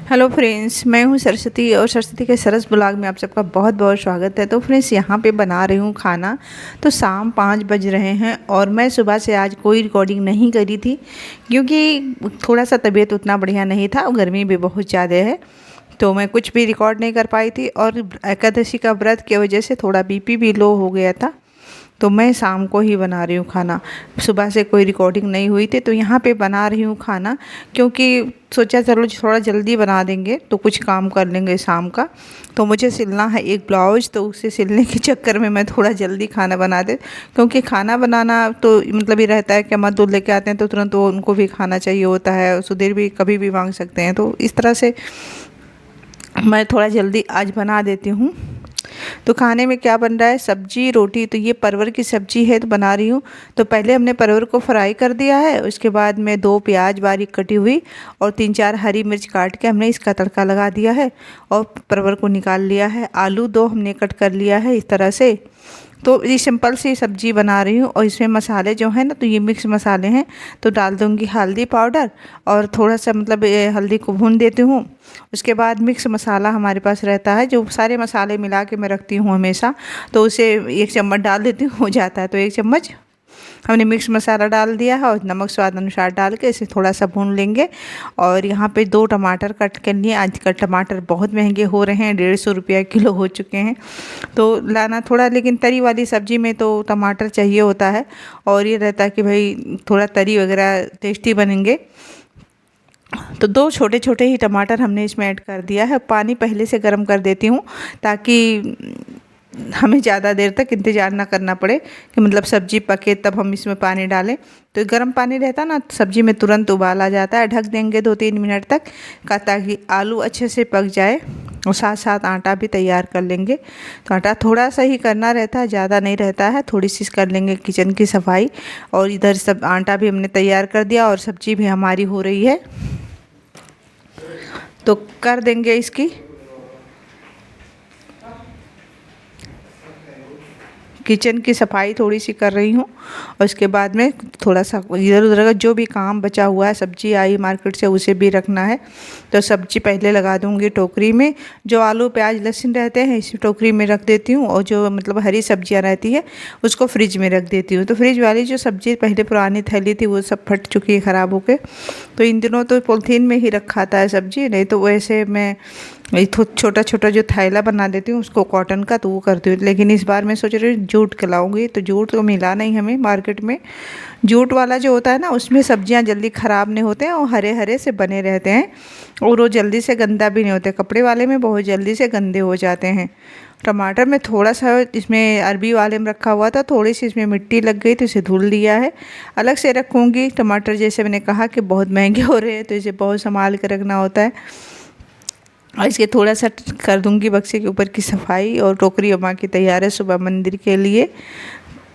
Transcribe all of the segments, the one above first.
Hello friends, मैं हूं सरस्वती और सरस्वती के सरस ब्लॉग में आप सबका बहुत बहुत स्वागत है। तो फ्रेंड्स, यहां पे बना रही हूं खाना। तो शाम 5 बज रहे हैं और मैं सुबह से आज कोई रिकॉर्डिंग नहीं करी थी क्योंकि थोड़ा सा तबीयत उतना बढ़िया नहीं था और गर्मी भी बहुत ज़्यादा है। तो मैं कुछ भी रिकॉर्ड नहीं कर पाई थी और एकादशी का व्रत की वजह से थोड़ा बीपी भी लो हो गया था। तो मैं शाम को ही बना रही हूँ खाना। सुबह से कोई रिकॉर्डिंग नहीं हुई थी तो यहाँ पे बना रही हूँ खाना, क्योंकि सोचा चलो थोड़ा जल्दी बना देंगे तो कुछ काम कर लेंगे शाम का। तो मुझे सिलना है एक ब्लाउज, तो उसे सिलने के चक्कर में मैं थोड़ा जल्दी खाना बना दे, क्योंकि खाना बनाना तो मतलब ये रहता है कि अम्मा दूध लेके आते हैं तो तुरंत वो उनको भी खाना चाहिए होता है, सुधीर भी कभी भी मांग सकते हैं। तो इस तरह से मैं थोड़ा जल्दी आज बना देती हूँ। तो खाने में क्या बन रहा है, सब्जी रोटी। तो ये परवर की सब्जी है तो बना रही हूँ। तो पहले हमने परवर को फ्राई कर दिया है, उसके बाद में 2 प्याज बारीक कटी हुई और 3-4 हरी मिर्च काट के हमने इसका तड़का लगा दिया है और परवर को निकाल लिया है। आलू 2 हमने कट कर लिया है इस तरह से। तो ये सिंपल सी सब्जी बना रही हूँ और इसमें मसाले जो हैं ना, तो ये मिक्स मसाले हैं। तो डाल दूँगी हल्दी पाउडर और थोड़ा सा मतलब हल्दी को भून देती हूँ। उसके बाद मिक्स मसाला हमारे पास रहता है, जो सारे मसाले मिला के मैं रखती हूँ हमेशा। तो उसे 1 चम्मच डाल देती हूँ, हो जाता है। तो 1 चम्मच हमने मिक्स मसाला डाल दिया है और नमक स्वाद अनुसार डाल के इसे थोड़ा सा भून लेंगे। और यहाँ पे 2 टमाटर कट कर लिए। आजकल टमाटर बहुत महंगे हो रहे हैं, 150 रुपया किलो हो चुके हैं। तो लाना थोड़ा, लेकिन तरी वाली सब्ज़ी में तो टमाटर चाहिए होता है और ये रहता है कि भाई थोड़ा तरी वगैरह टेस्टी बनेंगे। तो 2 छोटे छोटे ही टमाटर हमने इसमें ऐड कर दिया है। पानी पहले से गर्म कर देती हूँ ताकि हमें ज़्यादा देर तक इंतज़ार ना करना पड़े कि मतलब सब्ज़ी पके तब हम इसमें पानी डालें। तो गर्म पानी रहता ना, सब्ज़ी में तुरंत उबाल आ जाता है। ढक देंगे 2-3 मिनट तक का, ताकि आलू अच्छे से पक जाए और साथ साथ आटा भी तैयार कर लेंगे। तो आटा थोड़ा सा ही करना रहता है, ज़्यादा नहीं रहता है। थोड़ी सी कर लेंगे किचन की सफाई। और इधर सब आटा भी हमने तैयार कर दिया और सब्ज़ी भी हमारी हो रही है। तो कर देंगे इसकी किचन की सफाई थोड़ी सी कर रही हूँ और उसके बाद में थोड़ा सा इधर उधर का जो भी काम बचा हुआ है, सब्जी आई मार्केट से उसे भी रखना है। तो सब्जी पहले लगा दूँगी टोकरी में। जो आलू प्याज लहसुन रहते हैं इसी टोकरी में रख देती हूँ और जो मतलब हरी सब्जियाँ रहती है उसको फ्रिज में रख देती हूँ। तो फ्रिज वाली जो सब्ज़ी पहले पुरानी थैली थी वो सब फट चुकी है ख़राब होकर। तो इन दिनों तो पॉलीथीन में ही रखा था सब्ज़ी, नहीं तो वैसे मैं छोटा छोटा जो थैला बना देती हूँ उसको कॉटन का, तो वो करती हूँ। लेकिन इस बार मैं सोच रही हूँ जूट का लाऊंगी। तो जूट तो मिला नहीं हमें मार्केट में। जूट वाला जो होता है ना, उसमें सब्जियाँ जल्दी ख़राब नहीं होते हैं और हरे हरे से बने रहते हैं और वो जल्दी से गंदा भी नहीं होते। कपड़े वाले में बहुत जल्दी से गंदे हो जाते हैं। टमाटर में थोड़ा सा इसमें अरबी वाले में रखा हुआ था, थोड़ी सी इसमें मिट्टी लग गई तो इसे धुल लिया है। अलग से रखूँगी। टमाटर जैसे मैंने कहा कि बहुत महंगे हो रहे हैं तो इसे बहुत संभाल के रखना होता है। और इसके थोड़ा सा कर दूंगी बक्से के ऊपर की सफाई और टोकरी अम्मा की तैयार है सुबह मंदिर के लिए।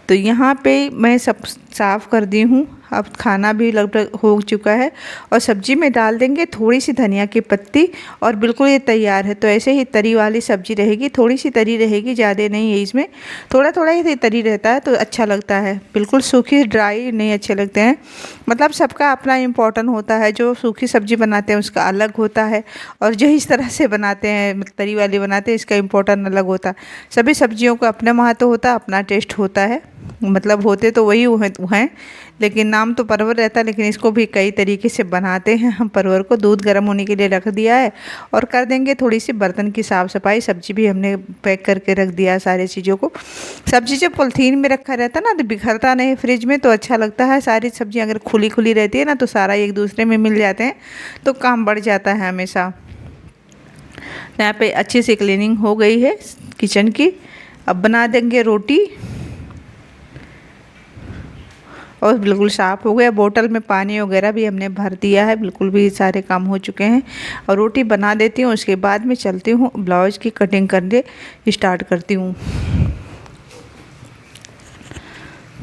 तो यहाँ पे मैं सब साफ़ कर दी हूँ। अब खाना भी लगभग हो चुका है और सब्जी में डाल देंगे थोड़ी सी धनिया की पत्ती और बिल्कुल ये तैयार है। तो ऐसे ही तरी वाली सब्जी रहेगी, थोड़ी सी तरी रहेगी, ज़्यादा नहीं है। इसमें थोड़ा थोड़ा ही तरी रहता है तो अच्छा लगता है। बिल्कुल सूखी ड्राई नहीं अच्छे लगते हैं। मतलब सबका अपना इम्पोर्टेंट होता है। जो सूखी सब्जी बनाते हैं उसका अलग होता है और जो इस तरह से बनाते हैं तरी वाली बनाते हैं इसका इम्पोर्टेंट अलग होता है। सभी सब्जियों का अपना महत्व होता है, अपना टेस्ट होता है। मतलब होते तो वही हैं, लेकिन नाम तो परवर रहता है। लेकिन इसको भी कई तरीके से बनाते हैं हम। परवर को दूध गर्म होने के लिए रख दिया है और कर देंगे थोड़ी सी बर्तन की साफ़ सफाई। सब्जी भी हमने पैक करके रख दिया है सारी चीज़ों को। सब्जी जब पॉलीथीन में रखा रहता है ना तो बिखरता नहीं फ्रिज में, तो अच्छा लगता है। सारी सब्जी अगर खुली खुली रहती है ना तो सारा एक दूसरे में मिल जाते हैं तो काम बढ़ जाता है हमेशा। यहाँ पे अच्छी सी क्लीनिंग हो गई है किचन की। अब बना देंगे रोटी और बिल्कुल साफ़ हो गया। बोतल में पानी वगैरह भी हमने भर दिया है, बिल्कुल भी सारे काम हो चुके हैं। और रोटी बना देती हूँ, उसके बाद में चलती हूँ ब्लाउज़ की कटिंग करने स्टार्ट करती हूँ।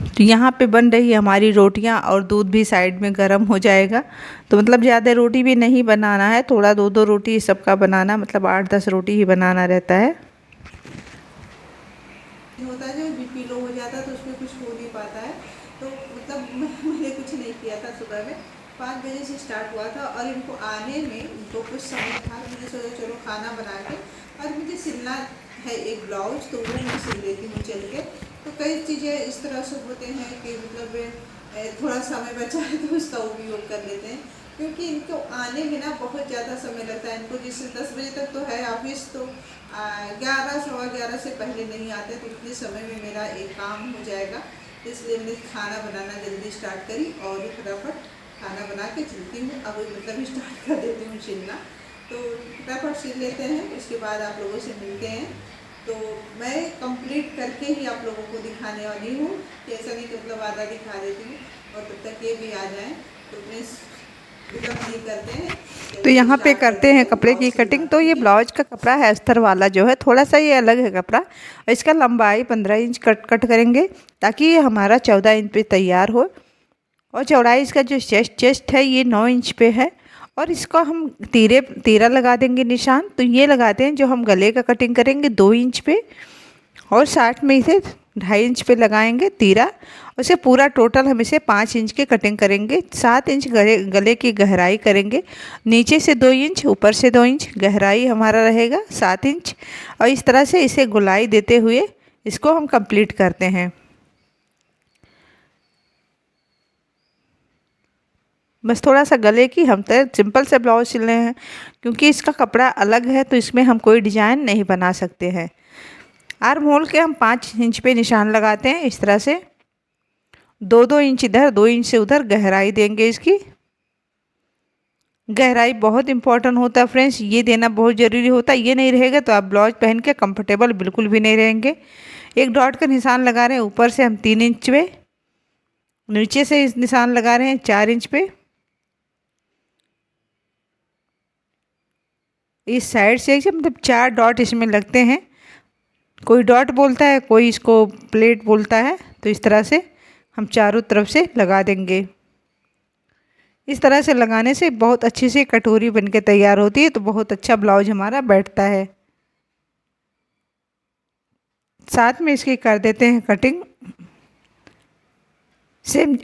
तो यहाँ पे बन रही है हमारी रोटियाँ और दूध भी साइड में गर्म हो जाएगा। तो मतलब ज़्यादा रोटी भी नहीं बनाना है, थोड़ा 2-2 रोटी सबका बनाना, मतलब 8-10 रोटी ही बनाना रहता है। होता है जो बीपी लो हो जाता है तो उसमें कुछ हो नहीं पाता है। तो मतलब मैंने कुछ नहीं किया था सुबह में, 5 बजे से स्टार्ट हुआ था और इनको आने में इनको कुछ समय था। मैंने सोचा चलो खाना बना के और मुझे सिलना है एक ब्लाउज, तो वो मैं सिल लेती हूँ चल के। तो कई चीज़ें इस तरह से होते हैं कि मतलब थोड़ा समय बचा है तो उसका उपयोग कर लेते हैं, क्योंकि इनको आने में ना बहुत ज़्यादा समय लगता है। इनको जैसे 10 बजे तक तो है ऑफिस, तो 11 सवा 11 से पहले नहीं आते, तो इतने समय में मेरा एक काम हो जाएगा। इसलिए मैंने खाना बनाना जल्दी स्टार्ट करी और फटाफट खाना बना के सिलती हूँ। अब मतलब स्टार्ट कर देती हूँ सिलना, तो फटाफट सिल लेते हैं। उसके बाद आप लोगों से मिलते हैं। तो मैं कंप्लीट करके ही आप लोगों को दिखाने वाली हूँ, ऐसा नहीं कि मतलब आधा दिखा देती हूँ और तब तक ये भी आ जाएँ। तो नहीं करते हैं, तो यहाँ पे करते हैं कपड़े की कटिंग। तो ये ब्लाउज का कपड़ा है अस्तर वाला जो है, थोड़ा सा ये अलग है कपड़ा। इसका लंबाई 15 इंच कट करेंगे ताकि ये हमारा 14 इंच पे तैयार हो। और चौड़ाई इसका जो चेस्ट है ये 9 इंच पे है। और इसको हम तीरा लगा देंगे निशान। तो ये लगाते हैं जो हम गले का कटिंग करेंगे 2 इंच पे, और 60 में इसे 2.5 इंच पे लगाएंगे तीरा। उसे पूरा टोटल हम इसे 5 इंच के कटिंग करेंगे। 7 इंच गले की गहराई करेंगे, नीचे से 2 इंच, ऊपर से 2 इंच गहराई हमारा रहेगा 7 इंच। और इस तरह से इसे गोलाई देते हुए इसको हम कंप्लीट करते हैं। बस थोड़ा सा गले की हम तो सिंपल से ब्लाउज सिल रहे हैं, क्योंकि इसका कपड़ा अलग है तो इसमें हम कोई डिजाइन नहीं बना सकते हैं। आर्म होल के हम 5 इंच पे निशान लगाते हैं। इस तरह से 2-2 इंच इधर, 2 इंच से उधर गहराई देंगे। इसकी गहराई बहुत इंपॉर्टेंट होता है फ्रेंड्स, ये देना बहुत ज़रूरी होता है। ये नहीं रहेगा तो आप ब्लाउज पहन के कंफर्टेबल बिल्कुल भी नहीं रहेंगे। एक डॉट का निशान लगा रहे हैं, ऊपर से हम 3 इंच पे, नीचे से इस निशान लगा रहे हैं 4 इंच पे। इस साइड से मतलब 4 डॉट इसमें लगते हैं। कोई डॉट बोलता है, कोई इसको प्लेट बोलता है। तो इस तरह से हम चारों तरफ से लगा देंगे। इस तरह से लगाने से बहुत अच्छी सी कटोरी बनके तैयार होती है, तो बहुत अच्छा ब्लाउज हमारा बैठता है। साथ में इसकी कर देते हैं कटिंग। सेम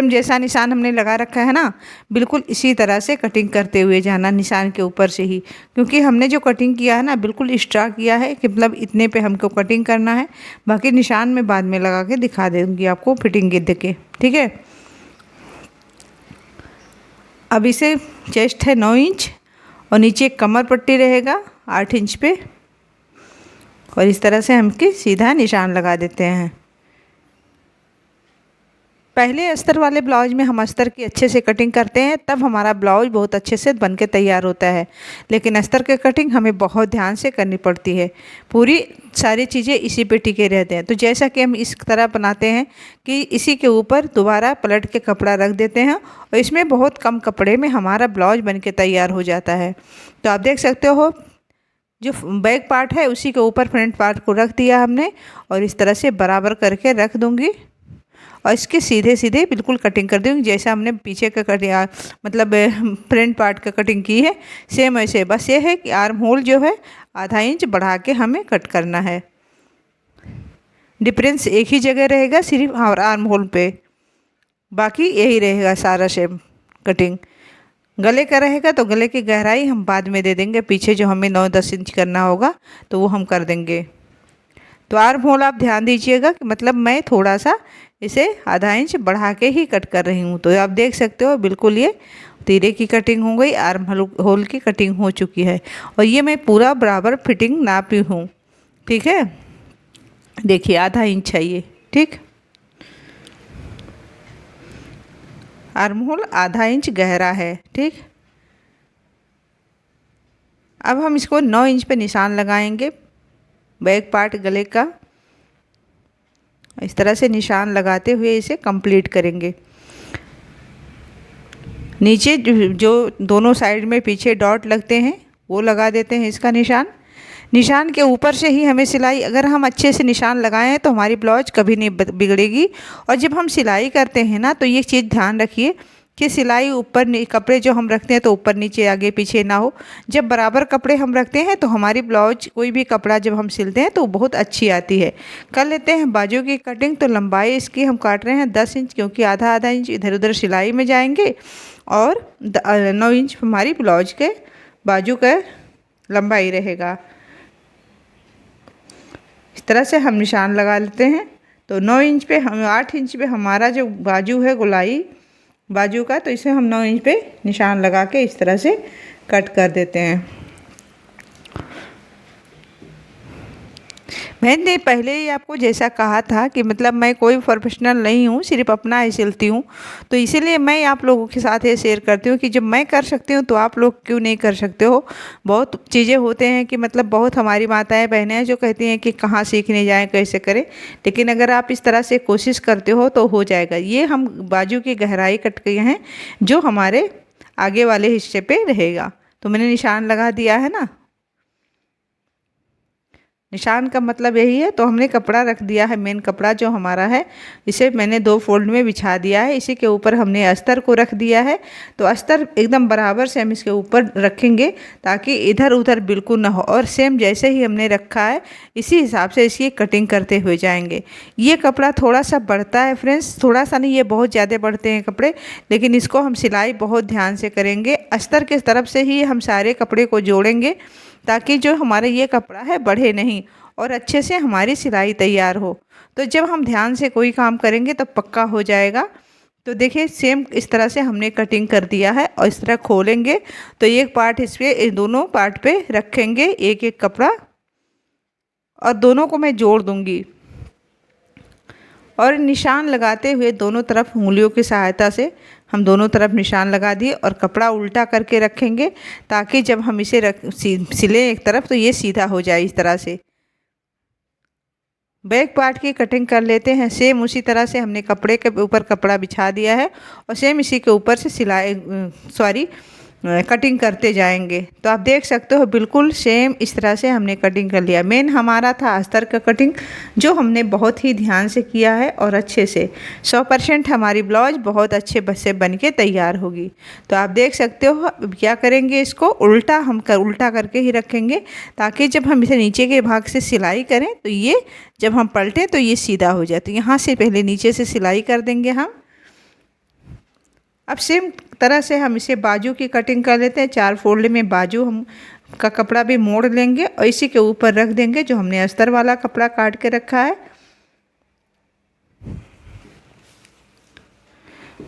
जैसा निशान हमने लगा रखा है ना, बिल्कुल इसी तरह से कटिंग करते हुए जाना निशान के ऊपर से ही, क्योंकि हमने जो कटिंग किया है ना बिल्कुल एक्स्ट्रा किया है कि मतलब इतने पे हमको कटिंग करना है। बाकी निशान में बाद में लगा के दिखा दूँगी आपको फिटिंग दे के, ठीक है। अब इसे चेस्ट है 9 इंच और नीचे कमर पट्टी रहेगा 8 इंच पे, और इस तरह से हम इसकी सीधा निशान लगा देते हैं। पहले अस्तर वाले ब्लाउज में हम अस्तर की अच्छे से कटिंग करते हैं, तब हमारा ब्लाउज बहुत अच्छे से बन के तैयार होता है। लेकिन अस्तर के कटिंग हमें बहुत ध्यान से करनी पड़ती है, पूरी सारी चीज़ें इसी पे टिके रहते हैं। तो जैसा कि हम इस तरह बनाते हैं कि इसी के ऊपर दोबारा पलट के कपड़ा रख देते हैं, और इसमें बहुत कम कपड़े में हमारा ब्लाउज बन के तैयार हो जाता है। तो आप देख सकते हो जो बैक पार्ट है उसी के ऊपर फ्रंट पार्ट को रख दिया हमने, और इस तरह से बराबर करके रख दूँगी और इसके सीधे सीधे बिल्कुल कटिंग कर दूँगी जैसा हमने पीछे का कटिंग मतलब फ्रंट पार्ट का कटिंग की है, सेम ऐसे। बस ये है कि आर्म होल जो है आधा इंच बढ़ा के हमें कट करना है। डिफरेंस एक ही जगह रहेगा सिर्फ आर्म होल पे, बाकी यही रहेगा सारा सेम कटिंग। गले का रहेगा तो गले की गहराई हम बाद में दे देंगे, पीछे जो हमें 9-10 इंच करना होगा तो वो हम कर देंगे। तो आर्म होल आप ध्यान दीजिएगा कि मतलब मैं थोड़ा सा इसे आधा इंच बढ़ा के ही कट कर रही हूँ। तो आप देख सकते हो बिल्कुल ये तीरे की कटिंग हो गई, आर्म होल की कटिंग हो चुकी है, और ये मैं पूरा बराबर फिटिंग नापी हूँ, ठीक है। देखिए आधा इंच है ये, ठीक। आर्म होल आधा इंच गहरा है, ठीक। अब हम इसको 9 इंच पे निशान लगाएंगे बैक पार्ट गले का। इस तरह से निशान लगाते हुए इसे कंप्लीट करेंगे। नीचे जो दोनों साइड में पीछे डॉट लगते हैं वो लगा देते हैं इसका निशान। निशान के ऊपर से ही हमें सिलाई, अगर हम अच्छे से निशान लगाएं हैं तो हमारी ब्लाउज कभी नहीं बिगड़ेगी। और जब हम सिलाई करते हैं ना तो ये चीज़ ध्यान रखिए कि सिलाई ऊपर कपड़े जो हम रखते हैं तो ऊपर नीचे आगे पीछे ना हो। जब बराबर कपड़े हम रखते हैं तो हमारी ब्लाउज कोई भी कपड़ा जब हम सिलते हैं तो बहुत अच्छी आती है। कर लेते हैं बाजू की कटिंग। तो लंबाई इसकी हम काट रहे हैं 10 इंच, क्योंकि आधा आधा इंच इधर उधर सिलाई में जाएंगे और 9 इंच हमारी ब्लाउज के बाजू का लंबाई रहेगा। इस तरह से हम निशान लगा लेते हैं। तो 9 इंच पे हम 8 इंच पे हमारा जो बाजू है गोलाई बाजू का, तो इसे हम 9 इंच पे निशान लगा के इस तरह से कट कर देते हैं। मैंने पहले ही आपको जैसा कहा था कि मतलब मैं कोई प्रोफेशनल नहीं हूँ, सिर्फ अपना ही सिलती हूँ, तो इसीलिए मैं आप लोगों के साथ ये शेयर करती हूँ कि जब मैं कर सकती हूँ तो आप लोग क्यों नहीं कर सकते हो। बहुत चीज़ें होते हैं कि मतलब बहुत हमारी माताएं बहनें हैं जो कहती हैं कि कहाँ सीखने जाएं, कैसे करें, लेकिन अगर आप इस तरह से कोशिश करते हो तो हो जाएगा। ये हम बाजू की गहराई कट गए हैं जो हमारे आगे वाले हिस्से पे रहेगा। तो मैंने निशान लगा दिया है ना। निशान का मतलब यही है। तो हमने कपड़ा रख दिया है, मेन कपड़ा जो हमारा है इसे मैंने 2 फोल्ड में बिछा दिया है। इसी के ऊपर हमने अस्तर को रख दिया है। तो अस्तर एकदम बराबर से हम इसके ऊपर रखेंगे ताकि इधर उधर बिल्कुल ना हो, और सेम जैसे ही हमने रखा है इसी हिसाब से इसकी कटिंग करते हुए जाएंगे। ये कपड़ा थोड़ा सा बढ़ता है फ्रेंड्स, थोड़ा सा नहीं, ये बहुत ज़्यादा बढ़ते हैं कपड़े, लेकिन इसको हम सिलाई बहुत ध्यान से करेंगे। अस्तर की तरफ से ही हम सारे कपड़े को जोड़ेंगे ताकि जो हमारा ये कपड़ा है बढ़े नहीं और अच्छे से हमारी सिलाई तैयार हो। तो जब हम ध्यान से कोई काम करेंगे तो पक्का हो जाएगा। तो देखिए सेम इस तरह से हमने कटिंग कर दिया है और इस तरह खोलेंगे तो एक पार्ट इस पे, दोनों पार्ट पे रखेंगे एक एक कपड़ा और दोनों को मैं जोड़ दूंगी और निशान लगाते हुए दोनों तरफ उंगलियों की सहायता से हम दोनों तरफ निशान लगा दिए और कपड़ा उल्टा करके रखेंगे ताकि जब हम इसे सिलें एक तरफ तो ये सीधा हो जाए। इस तरह से बैक पार्ट की कटिंग कर लेते हैं। सेम उसी तरह से हमने कपड़े के ऊपर कपड़ा बिछा दिया है और सेम इसी के ऊपर से कटिंग करते जाएंगे। तो आप देख सकते हो बिल्कुल सेम इस तरह से हमने कटिंग कर लिया। मेन हमारा था अस्तर का कटिंग जो हमने बहुत ही ध्यान से किया है और अच्छे से 100% हमारी ब्लाउज बहुत अच्छे से बन के तैयार होगी। तो आप देख सकते हो अब क्या करेंगे, इसको उल्टा करके ही रखेंगे ताकि जब हम इसे नीचे के भाग से सिलाई करें तो ये जब हम पलटें तो ये सीधा हो जाए। तो यहाँ से पहले नीचे से सिलाई कर देंगे हम। अब सेम तरह से हम इसे बाजू की कटिंग कर लेते हैं। 4 फोल्ड में बाजू हम का कपड़ा भी मोड़ लेंगे और इसी के ऊपर रख देंगे जो हमने अस्तर वाला कपड़ा काट के रखा है।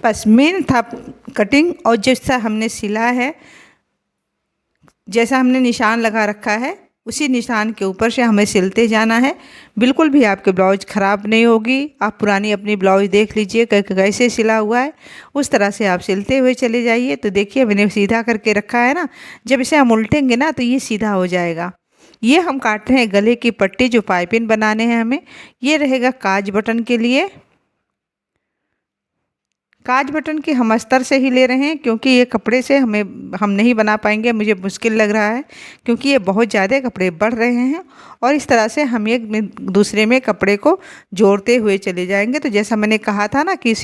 बस मेन था कटिंग, और जैसा हमने सिला है, जैसा हमने निशान लगा रखा है उसी निशान के ऊपर से हमें सिलते जाना है। बिल्कुल भी आपकी ब्लाउज ख़राब नहीं होगी। आप पुरानी अपनी ब्लाउज देख लीजिए कैसे सिला हुआ है, उस तरह से आप सिलते हुए चले जाइए। तो देखिए मैंने सीधा करके रखा है ना, जब इसे हम उल्टेंगे ना तो ये सीधा हो जाएगा। ये हम काट रहे हैं गले की पट्टी जो पाइपिंग बनाने हैं हमें। ये रहेगा काज बटन के लिए। काज बटन की हम अस्तर से ही ले रहे हैं क्योंकि ये कपड़े से हम नहीं बना पाएंगे, मुझे मुश्किल लग रहा है क्योंकि ये बहुत ज़्यादा कपड़े बढ़ रहे हैं। और इस तरह से हम एक दूसरे में कपड़े को जोड़ते हुए चले जाएंगे। तो जैसा मैंने कहा था ना कि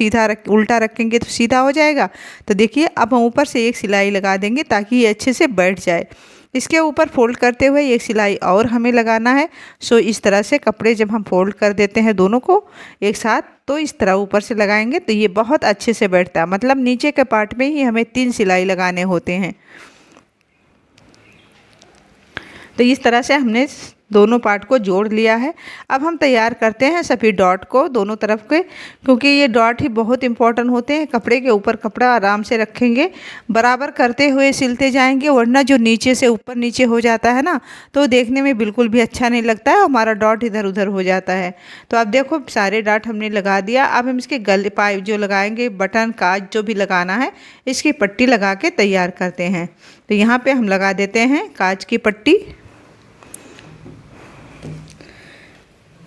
उल्टा रखेंगे तो सीधा हो जाएगा। तो देखिए अब हम ऊपर से एक सिलाई लगा देंगे ताकि ये अच्छे से बैठ जाए। इसके ऊपर फोल्ड करते हुए एक सिलाई और हमें लगाना है। सो इस तरह से कपड़े जब हम फोल्ड कर देते हैं दोनों को एक साथ, तो इस तरह ऊपर से लगाएंगे तो ये बहुत अच्छे से बैठता है। मतलब नीचे के पार्ट में ही हमें 3 सिलाई लगाने होते हैं। तो इस तरह से हमने दोनों पार्ट को जोड़ लिया है। अब हम तैयार करते हैं सभी डॉट को दोनों तरफ के, क्योंकि ये डॉट ही बहुत इंपॉर्टेंट होते हैं। कपड़े के ऊपर कपड़ा आराम से रखेंगे, बराबर करते हुए सिलते जाएंगे, वरना जो नीचे से ऊपर नीचे हो जाता है ना तो देखने में बिल्कुल भी अच्छा नहीं लगता है, हमारा डॉट इधर उधर हो जाता है। तो अब देखो सारे डॉट हमने लगा दिया। अब हम इसके गले पाइप जो लगाएंगे, बटन काज जो भी लगाना है, इसकी पट्टी लगा के तैयार करते हैं। तो यहाँ पर हम लगा देते हैं काज की पट्टी।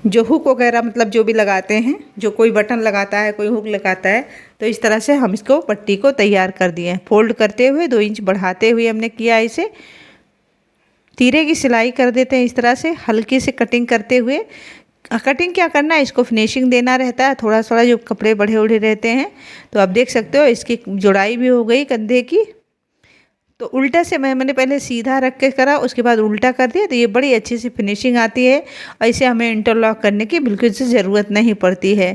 जो हुक वगैरह मतलब जो भी लगाते हैं, जो कोई बटन लगाता है कोई हुक लगाता है, तो इस तरह से हम इसको पट्टी को तैयार कर दिए। फोल्ड करते हुए 2 इंच बढ़ाते हुए हमने किया इसे। तीरे की सिलाई कर देते हैं इस तरह से हल्की से कटिंग करते हुए कटिंग क्या करना है, इसको फिनिशिंग देना रहता है, थोड़ा थोड़ा जो कपड़े बढ़े उड़े रहते हैं। तो आप देख सकते हो इसकी जुड़ाई भी हो गई कंधे की। तो उल्टा से मैंने पहले सीधा रख के करा, उसके बाद उल्टा कर दिया, तो ये बड़ी अच्छी सी फिनिशिंग आती है और इसे हमें इंटरलॉक करने की बिल्कुल से ज़रूरत नहीं पड़ती है।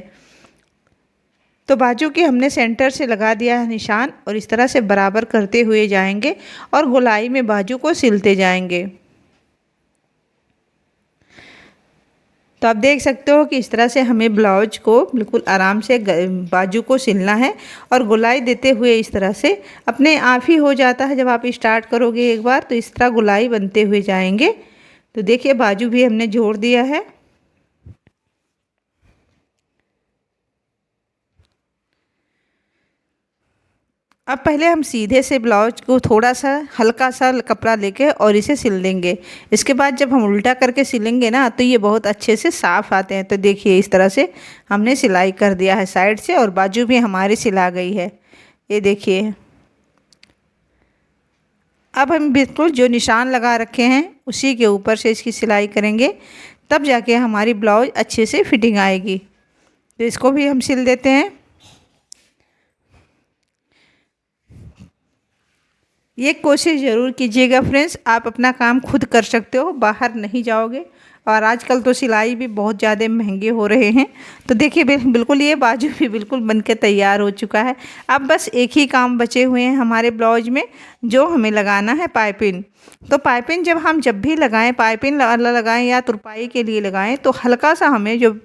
तो बाजू की हमने सेंटर से लगा दिया है निशान और इस तरह से बराबर करते हुए जाएंगे और गोलाई में बाजू को सिलते जाएंगे। तो आप देख सकते हो कि इस तरह से हमें ब्लाउज को बिल्कुल आराम से बाजू को सिलना है और गोलाई देते हुए इस तरह से अपने आप ही हो जाता है। जब आप स्टार्ट करोगे एक बार तो इस तरह गोलाई बनते हुए जाएंगे। तो देखिए बाजू भी हमने जोड़ दिया है। अब पहले हम सीधे से ब्लाउज को थोड़ा सा हल्का सा कपड़ा लेके और इसे सिल देंगे। इसके बाद जब हम उल्टा करके सिलेंगे ना तो ये बहुत अच्छे से साफ़ आते हैं। तो देखिए इस तरह से हमने सिलाई कर दिया है साइड से और बाजू भी हमारी सिला गई है, ये देखिए। अब हम बिल्कुल जो निशान लगा रखे हैं उसी के ऊपर से इसकी सिलाई करेंगे, तब जाके हमारी ब्लाउज अच्छे से फिटिंग आएगी। तो इसको भी हम सिल देते हैं। ये कोशिश ज़रूर कीजिएगा फ्रेंड्स, आप अपना काम खुद कर सकते हो, बाहर नहीं जाओगे। और आजकल तो सिलाई भी बहुत ज़्यादा महंगे हो रहे हैं। तो देखिए बिल्कुल ये बाजू भी बिल्कुल बन के तैयार हो चुका है। अब बस एक ही काम बचे हुए हैं हमारे ब्लाउज में, जो हमें लगाना है पाइपिंग। तो पाइपिंग जब भी लगाएं, पाइपिंग लगाएं या तुरपाई के लिए लगाएं, तो हल्का सा हमें जो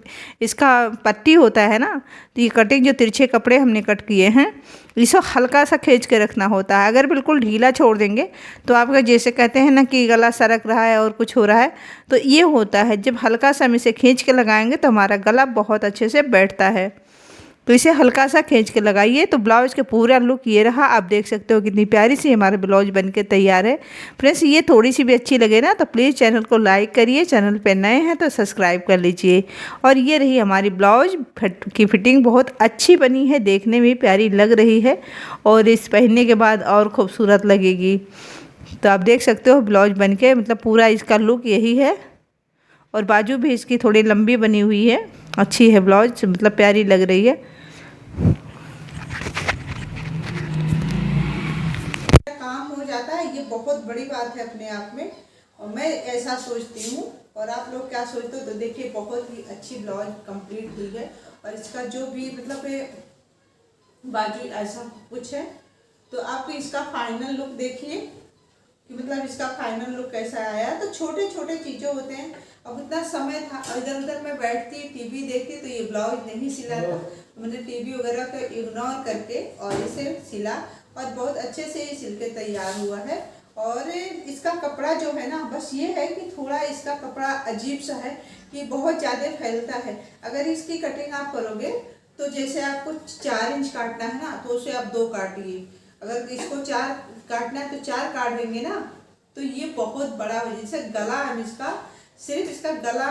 इसका पट्टी होता है ना, तो ये कटिंग जो तिरछे कपड़े हमने कट किए हैं इसे हल्का सा खींच के रखना होता है। अगर बिल्कुल ढीला छोड़ देंगे तो आपका जैसे कहते हैं ना कि गला सरक रहा है और कुछ हो रहा है, तो ये होता है। जब हल्का सा हम इसे खींच के लगाएंगे तो हमारा गला बहुत अच्छे से बैठता है। तो इसे हल्का सा खींच के लगाइए। तो ब्लाउज़ का पूरा लुक ये रहा। आप देख सकते हो कितनी प्यारी सी हमारा ब्लाउज बन के तैयार है। फ्रेंड्स ये थोड़ी सी भी अच्छी लगे ना तो प्लीज़ चैनल को लाइक करिए, चैनल पे नए हैं तो सब्सक्राइब कर लीजिए। और ये रही हमारी ब्लाउज की फिटिंग, बहुत अच्छी बनी है, देखने में प्यारी लग रही है और इस पहनने के बाद और खूबसूरत लगेगी। तो आप देख सकते हो ब्लाउज बन के मतलब पूरा इसका लुक यही है। और बाजू भी इसकी थोड़ी लंबी बनी हुई है, अच्छी है ब्लाउज, मतलब प्यारी लग रही है। काम हो जाता है, ये बहुत बड़ी बात है अपने आप में, और मैं ऐसा सोचती हूँ। और आप लोग क्या सोचते हो? तो देखिए बहुत ही अच्छी ब्लाउज कंप्लीट हुई है। और इसका जो भी मतलब बाजू ऐसा कुछ है। तो आप इसका फाइनल लुक देखिए कि मतलब इसका फाइनल लुक कैसा आया। तो छोटे छोटे चीज़ें होते हैं। अब इतना समय था, इधर उधर मैं बैठती टीवी देखती तो ये ब्लाउज नहीं सिला था। मैंने टीवी वगैरह को इग्नोर करके और इसे सिला और बहुत अच्छे से ये सिल के तैयार हुआ है। और इसका कपड़ा जो है ना, बस ये है कि थोड़ा इसका कपड़ा अजीब सा है कि बहुत ज़्यादा फैलता है। अगर इसकी कटिंग आप करोगे तो जैसे आपको 4 इंच काटना है ना, तो उसे आप 2 काटिए। अगर इसको 4 काटना है तो 4 काट देंगे ना, तो ये बहुत बड़ा हो। जैसे गला हम इसका सिर्फ इसका गला